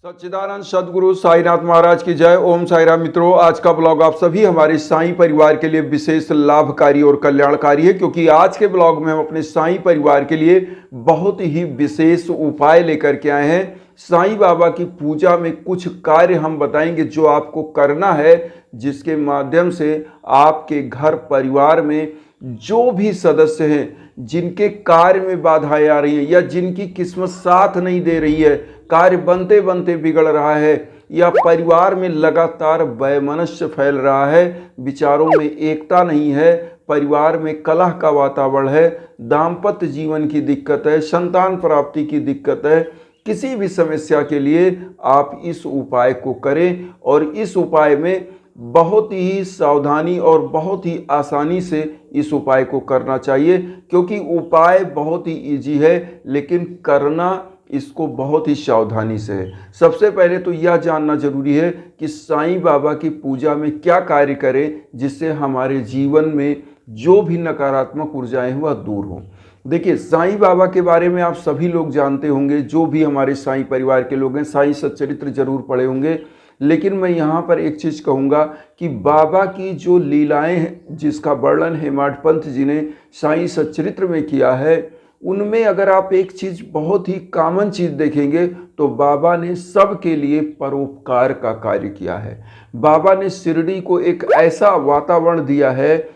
सच्चिदानंद सदगुरु साईनाथ महाराज की जय। ओम साईराम। मित्रों, आज का ब्लॉग आप सभी हमारे साईं परिवार के लिए विशेष लाभकारी और कल्याणकारी है, क्योंकि आज के ब्लॉग में हम अपने साईं परिवार के लिए बहुत ही विशेष उपाय लेकर के आए हैं। साईं बाबा की पूजा में कुछ कार्य हम बताएंगे जो आपको करना है, जिसके माध्यम से आपके घर परिवार में जो भी सदस्य हैं जिनके कार्य में बाधाएं आ रही हैं या जिनकी किस्मत साथ नहीं दे रही है, कार्य बनते बनते बिगड़ रहा है या परिवार में लगातार वैमनस्य फैल रहा है, विचारों में एकता नहीं है, परिवार में कलह का वातावरण है, दाम्पत्य जीवन की दिक्कत है, संतान प्राप्ति की दिक्कत है, किसी भी समस्या के लिए आप इस उपाय को करें। और इस उपाय में बहुत ही सावधानी और बहुत ही आसानी से इस उपाय को करना चाहिए, क्योंकि उपाय बहुत ही इजी है लेकिन करना इसको बहुत ही सावधानी से है। सबसे पहले तो यह जानना जरूरी है कि साईं बाबा की पूजा में क्या कार्य करें जिससे हमारे जीवन में जो भी नकारात्मक ऊर्जाएं हैं वह दूर हों। देखिए, साईं बाबा के बारे में आप सभी लोग जानते होंगे, जो भी हमारे साईं परिवार के लोग हैं साईं सच्चरित्र जरूर पढ़े होंगे। लेकिन मैं यहाँ पर एक चीज़ कहूँगा कि बाबा की जो लीलाएं हैं, जिसका वर्णन हेमाड पंथ जी ने साईं सच्चरित्र में किया है, उनमें अगर आप एक चीज़ बहुत ही कॉमन चीज़ देखेंगे तो बाबा ने सबके लिए परोपकार का कार्य किया है। बाबा ने शिरडी को एक ऐसा वातावरण दिया है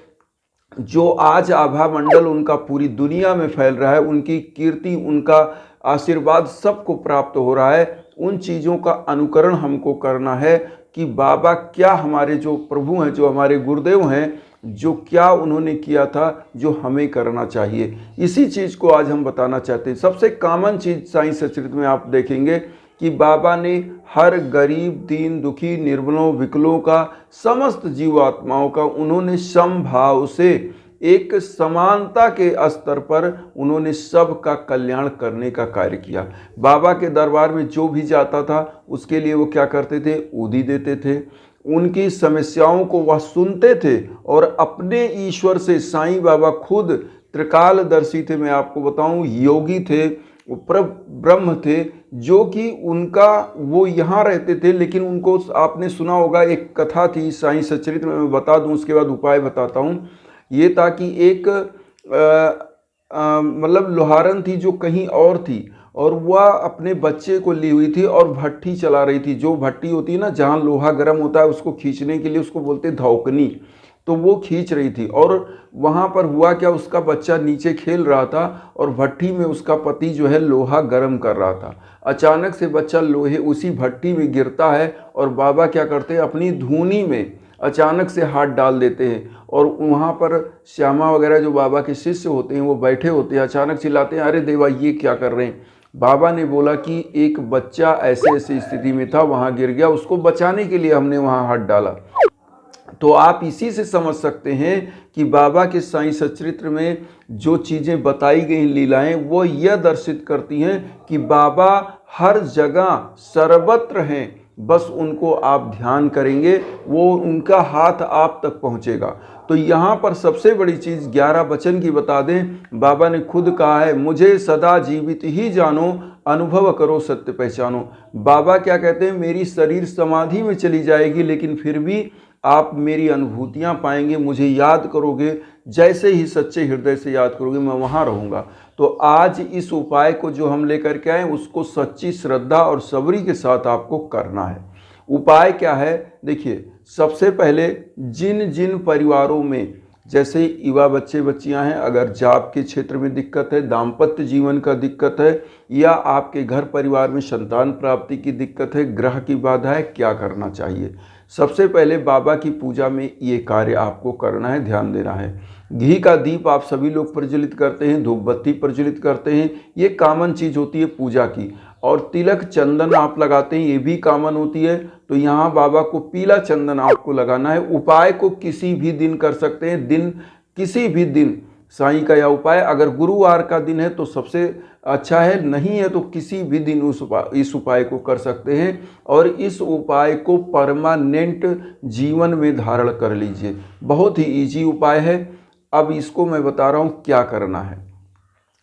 जो आज आभा मंडल उनका पूरी दुनिया में फैल रहा है, उनकी कीर्ति, उनका आशीर्वाद सबको प्राप्त हो रहा है। उन चीज़ों का अनुकरण हमको करना है कि बाबा क्या, हमारे जो प्रभु हैं, जो हमारे गुरुदेव हैं, जो क्या उन्होंने किया था, जो हमें करना चाहिए, इसी चीज़ को आज हम बताना चाहते हैं। सबसे कॉमन चीज़ साईं सच्चरित्र में आप देखेंगे कि बाबा ने हर गरीब, दीन, दुखी, निर्बलों, विकलों का, समस्त जीवात्माओं का उन्होंने समभाव से एक समानता के स्तर पर उन्होंने सबका कल्याण करने का कार्य किया। बाबा के दरबार में जो भी जाता था उसके लिए वो क्या करते थे, उदी देते थे, उनकी समस्याओं को वह सुनते थे और अपने ईश्वर से, साईं बाबा खुद त्रिकालदर्शी थे, मैं आपको बताऊं, योगी थे, ब्रह्म थे, जो कि उनका वो यहाँ रहते थे। लेकिन उनको आपने सुना होगा, एक कथा थी साईं सच्चरित्र में, मैं बता दूं उसके बाद उपाय बताता हूँ। ये था कि एक मतलब लोहारन थी जो कहीं और थी और वह अपने बच्चे को ली हुई थी और भट्ठी चला रही थी। जो भट्टी होती है ना, जहाँ लोहा गर्म होता है, उसको खींचने के लिए उसको बोलते धौकनी, तो वो खींच रही थी। और वहाँ पर हुआ क्या, उसका बच्चा नीचे खेल रहा था और भट्टी में उसका पति जो है लोहा गर्म कर रहा था। अचानक से बच्चा लोहे उसी भट्टी में गिरता है और बाबा क्या करते हैं, अपनी धूनी में अचानक से हाथ डाल देते हैं और वहाँ पर श्यामा वगैरह जो बाबा के शिष्य होते हैं वो बैठे होते हैं। अचानक चिल्लाते हैं, अरे देवा ये क्या कर रहे हैं। बाबा ने बोला कि एक बच्चा ऐसे ऐसी स्थिति में था, वहाँ गिर गया, उसको बचाने के लिए हमने वहाँ हाथ डाला। तो आप इसी से समझ सकते हैं कि बाबा के साईं सच्चरित्र में जो चीज़ें बताई गई लीलाएं, वो यह दर्शित करती हैं कि बाबा हर जगह सर्वत्र हैं। बस उनको आप ध्यान करेंगे, वो उनका हाथ आप तक पहुंचेगा। तो यहाँ पर सबसे बड़ी चीज़ 11 वचन की बता दें। बाबा ने खुद कहा है, मुझे सदा जीवित ही जानो, अनुभव करो सत्य पहचानो। बाबा क्या कहते हैं, मेरी शरीर समाधि में चली जाएगी लेकिन फिर भी आप मेरी अनुभूतियाँ पाएंगे, मुझे याद करोगे, जैसे ही सच्चे हृदय से याद करोगे मैं वहाँ रहूँगा। तो आज इस उपाय को जो हम लेकर के आए उसको सच्ची श्रद्धा और सबरी के साथ आपको करना है। उपाय क्या है, देखिए, सबसे पहले जिन जिन परिवारों में जैसे युवा बच्चे बच्चियां हैं, अगर जॉब के क्षेत्र में दिक्कत है, दाम्पत्य जीवन का दिक्कत है, या आपके घर परिवार में संतान प्राप्ति की दिक्कत है, ग्रह की बाधा है, क्या करना चाहिए। सबसे पहले बाबा की पूजा में ये कार्य आपको करना है, ध्यान देना है। घी का दीप आप सभी लोग प्रज्वलित करते हैं, धूप बत्ती प्रज्वलित करते हैं, ये कॉमन चीज़ होती है पूजा की। और तिलक चंदन आप लगाते हैं, ये भी कॉमन होती है। तो यहाँ बाबा को पीला चंदन आपको लगाना है। उपाय को किसी भी दिन कर सकते हैं, दिन किसी भी दिन साईं का यह उपाय। अगर गुरुवार का दिन है तो सबसे अच्छा है, नहीं है तो किसी भी दिन इस उपाय को कर सकते हैं और इस उपाय को परमानेंट जीवन में धारण कर लीजिए। बहुत ही इजी उपाय है। अब इसको मैं बता रहा हूँ क्या करना है।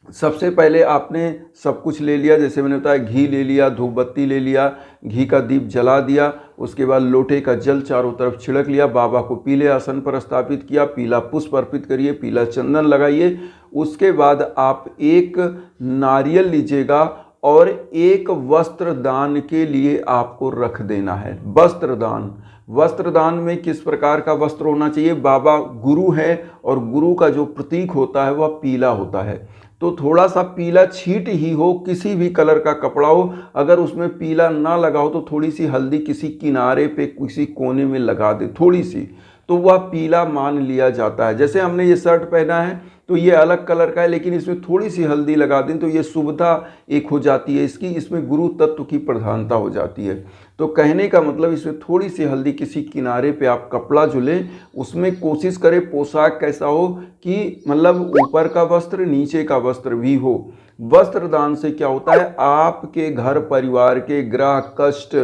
सबसे पहले आपने सब कुछ ले लिया, जैसे मैंने बताया, घी ले लिया, धूप बत्ती ले लिया, घी का दीप जला दिया, उसके बाद लोटे का जल चारों तरफ छिड़क लिया, बाबा को पीले आसन पर स्थापित किया, पीला पुष्प अर्पित करिए, पीला चंदन लगाइए। उसके बाद आप एक नारियल लीजिएगा और एक वस्त्र दान के लिए आपको रख देना है। वस्त्र दान, वस्त्र दान में किस प्रकार का वस्त्र होना चाहिए? बाबा गुरु है और गुरु का जो प्रतीक होता है वह पीला होता है, तो थोड़ा सा पीला छीट ही हो, किसी भी कलर का कपड़ा हो, अगर उसमें पीला ना लगा हो तो थोड़ी सी हल्दी किसी किनारे पे किसी कोने में लगा दे थोड़ी सी, तो वह पीला मान लिया जाता है। जैसे हमने ये शर्ट पहना है तो ये अलग कलर का है, लेकिन इसमें थोड़ी सी हल्दी लगा दें तो ये शुभता एक हो जाती है इसकी, इसमें गुरु तत्व की प्रधानता हो जाती है। तो कहने का मतलब इसमें थोड़ी सी हल्दी किसी किनारे पे आप कपड़ा जो लें उसमें कोशिश करें पोशाक कैसा हो कि मतलब ऊपर का वस्त्र नीचे का वस्त्र भी हो। वस्त्र दान से क्या होता है? आपके घर परिवार के ग्रह कष्ट,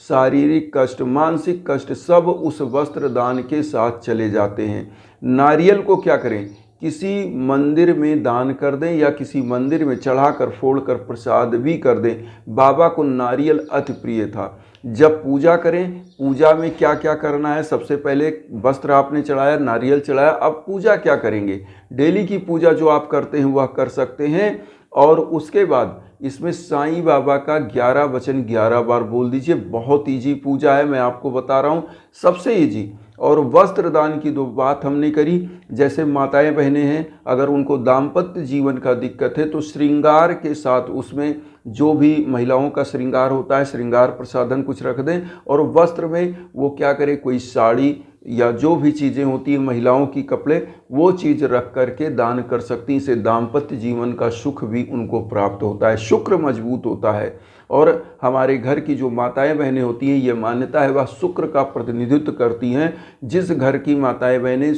शारीरिक कष्ट, मानसिक कष्ट सब उस वस्त्र दान के साथ चले जाते हैं। नारियल को क्या करें? किसी मंदिर में दान कर दें या किसी मंदिर में चढ़ाकर फोड़कर प्रसाद भी कर दें। बाबा को नारियल अति प्रिय था। जब पूजा करें, पूजा में क्या क्या करना है? सबसे पहले वस्त्र आपने चढ़ाया, नारियल चढ़ाया, अब पूजा क्या करेंगे? डेली की पूजा जो आप करते हैं वह कर सकते हैं। और उसके बाद इसमें साईं बाबा का 11 वचन 11 बार बोल दीजिए। बहुत ईजी पूजा है, मैं आपको बता रहा हूँ, सबसे ईजी। और वस्त्र दान की 2 बात हमने करी, जैसे माताएं बहनें हैं, अगर उनको दाम्पत्य जीवन का दिक्कत है तो श्रृंगार के साथ उसमें जो भी महिलाओं का श्रृंगार होता है, श्रृंगार प्रसाधन कुछ रख दें। और वस्त्र में वो क्या करें? कोई साड़ी या जो भी चीज़ें होती हैं महिलाओं की, कपड़े, वो चीज़ रख करके दान कर सकती हैं। इससे दाम्पत्य जीवन का सुख भी उनको प्राप्त होता है, शुक्र मजबूत होता है। और हमारे घर की जो माताएं बहनें होती हैं, ये मान्यता है वह शुक्र का प्रतिनिधित्व करती हैं। जिस घर की माताएं बहनें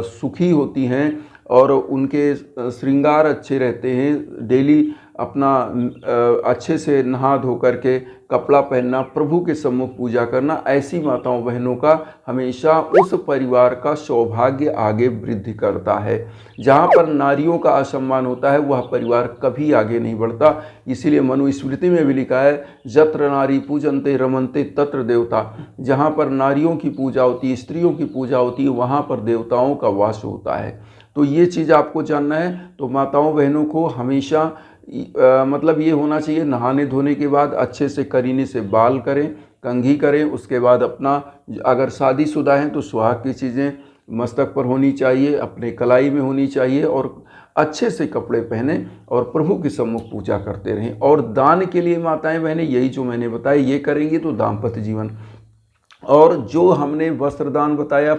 सुखी होती हैं और उनके श्रृंगार अच्छे रहते हैं, डेली अपना अच्छे से नहा धो करके कपड़ा पहनना, प्रभु के सम्मुख पूजा करना, ऐसी माताओं बहनों का हमेशा उस परिवार का सौभाग्य आगे वृद्धि करता है। जहाँ पर नारियों का असम्मान होता है वह परिवार कभी आगे नहीं बढ़ता। इसीलिए मनुस्मृति में भी लिखा है, यत्र नारी पूजन्ते रमन्ते तत्र देवता। जहाँ पर नारियों की पूजा होती है, स्त्रियों की पूजा होती है, वहाँ पर देवताओं का वास होता है। तो ये चीज़ आपको जानना है। तो माताओं बहनों को हमेशा मतलब ये होना चाहिए, नहाने धोने के बाद अच्छे से करीने से बाल करें, कंघी करें। उसके बाद अपना, अगर शादीशुदा हैं तो सुहाग की चीज़ें मस्तक पर होनी चाहिए, अपने कलाई में होनी चाहिए, और अच्छे से कपड़े पहने और प्रभु के सम्मुख पूजा करते रहें। और दान के लिए माताएं बहनें यही जो मैंने बताया ये करेंगी तो दाम्पत्य जीवन। और जो हमने वस्त्रदान बताया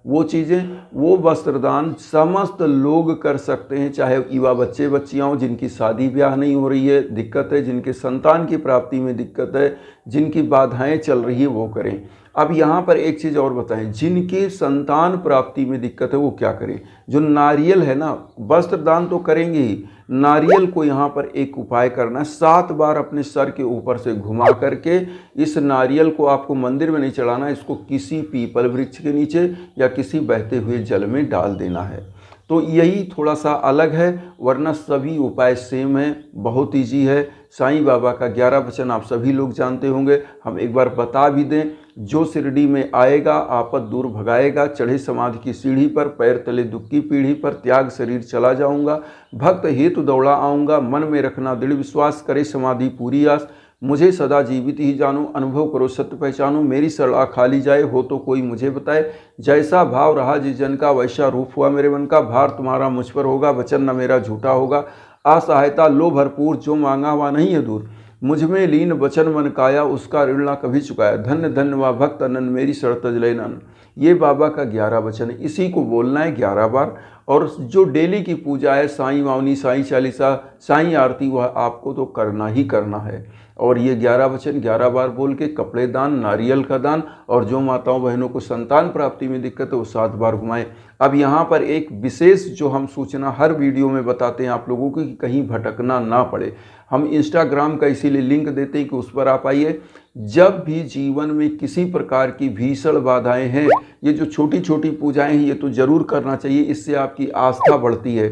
वो चीज़ें, वो वस्त्रदान समस्त लोग कर सकते हैं, चाहे युवा बच्चे बच्चियाँ हों जिनकी शादी ब्याह नहीं हो रही है, दिक्कत है, जिनके संतान की प्राप्ति में दिक्कत है, जिनकी बाधाएं चल रही है, वो करें। अब यहाँ पर एक चीज़ और बताएं, जिनके संतान प्राप्ति में दिक्कत है वो क्या करें? जो नारियल है ना, वस्त्र दान तो करेंगे ही, नारियल को यहाँ पर एक उपाय करना है, 7 बार अपने सर के ऊपर से घुमा करके इस नारियल को आपको मंदिर में नहीं चढ़ाना, इसको किसी पीपल वृक्ष के नीचे या किसी बहते हुए जल में डाल देना है। तो यही थोड़ा सा अलग है, वरना सभी उपाय सेम है, बहुत ईजी है। साईं बाबा का 11 वचन आप सभी लोग जानते होंगे, हम एक बार बता भी दें। जो शिरडी में आएगा आपद दूर भगाएगा, चढ़े समाधि की सीढ़ी पर, पैर तले दुख की पीढ़ी पर, त्याग शरीर चला जाऊंगा, भक्त हेतु दौड़ा आऊँगा, मन में रखना दृढ़ विश्वास, करे समाधि पूरी आस, मुझे सदा जीवित ही जानो, अनुभव करो सत्य पहचानो, मेरी सड़ा खाली जाए हो तो कोई मुझे बताए, जैसा भाव रहा जिस जन का वैसा रूप हुआ मेरे मन का, भार तुम्हारा मुझ पर होगा, वचन न मेरा झूठा होगा, असहायता लो भरपूर जो मांगा वह नहीं है दूर, मुझ में लीन वचन मन काया उसका ऋण ना कभी चुकाया, धन्य धन्य व भक्त अनन मेरी शरण तज ले नन। ये बाबा का 11 वचन है, इसी को बोलना है 11 बार। और जो डेली की पूजा है, साईं वावनी, साईं चालीसा, साईं आरती, वह आपको तो करना ही करना है। और ये 11 वचन 11 बार बोल के कपड़े दान, नारियल का दान, और जो माताओं बहनों को संतान प्राप्ति में दिक्कत है वो 7 बार घुमाएं। अब यहाँ पर एक विशेष जो हम सूचना हर वीडियो में बताते हैं आप लोगों को कि कहीं भटकना ना पड़े, हम इंस्टाग्राम का इसीलिए लिंक देते हैं कि उस पर आप आइए। जब भी जीवन में किसी प्रकार की भीषण बाधाएं हैं, ये जो छोटी छोटी पूजाएं हैं ये तो ज़रूर करना चाहिए, इससे आपकी आस्था बढ़ती है।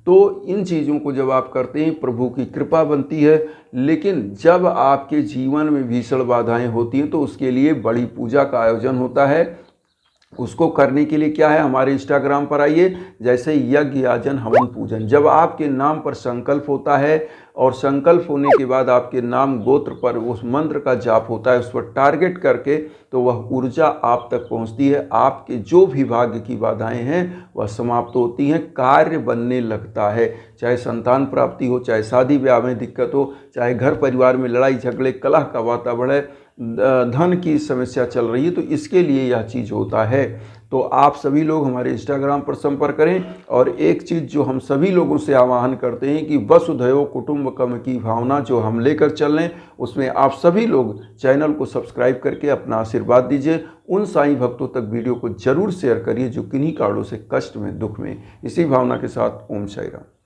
तो इन चीज़ों को जब आप करते हैं प्रभु की कृपा बनती है। लेकिन जब आपके जीवन में भीषण बाधाएं होती हैं तो उसके लिए बड़ी पूजा का आयोजन होता है। उसको करने के लिए क्या है, हमारे इंस्टाग्राम पर आइए, जैसे यज्ञ याजन हवन पूजन। जब आपके नाम पर संकल्प होता है और संकल्प होने के बाद आपके नाम गोत्र पर उस मंत्र का जाप होता है, उस पर टारगेट करके, तो वह ऊर्जा आप तक पहुंचती है। आपके जो भी भाग्य की बाधाएं हैं वह समाप्त होती हैं, कार्य बनने लगता है। चाहे संतान प्राप्ति हो, चाहे शादी ब्याह में दिक्कत हो, चाहे घर परिवार में लड़ाई झगड़े कलह का वातावरण है, धन की समस्या चल रही है, तो इसके लिए यह चीज़ होता है। तो आप सभी लोग हमारे इंस्टाग्राम पर संपर्क करें। और एक चीज़ जो हम सभी लोगों से आह्वान करते हैं कि वसुधैव कुटुंबकम की भावना जो हम लेकर चल रहे हैं, उसमें आप सभी लोग चैनल को सब्सक्राइब करके अपना आशीर्वाद दीजिए। उन साईं भक्तों तक वीडियो को जरूर शेयर करिए जो किन्हीं कारणों से कष्ट में, दुख में। इसी भावना के साथ ओम साईं राम।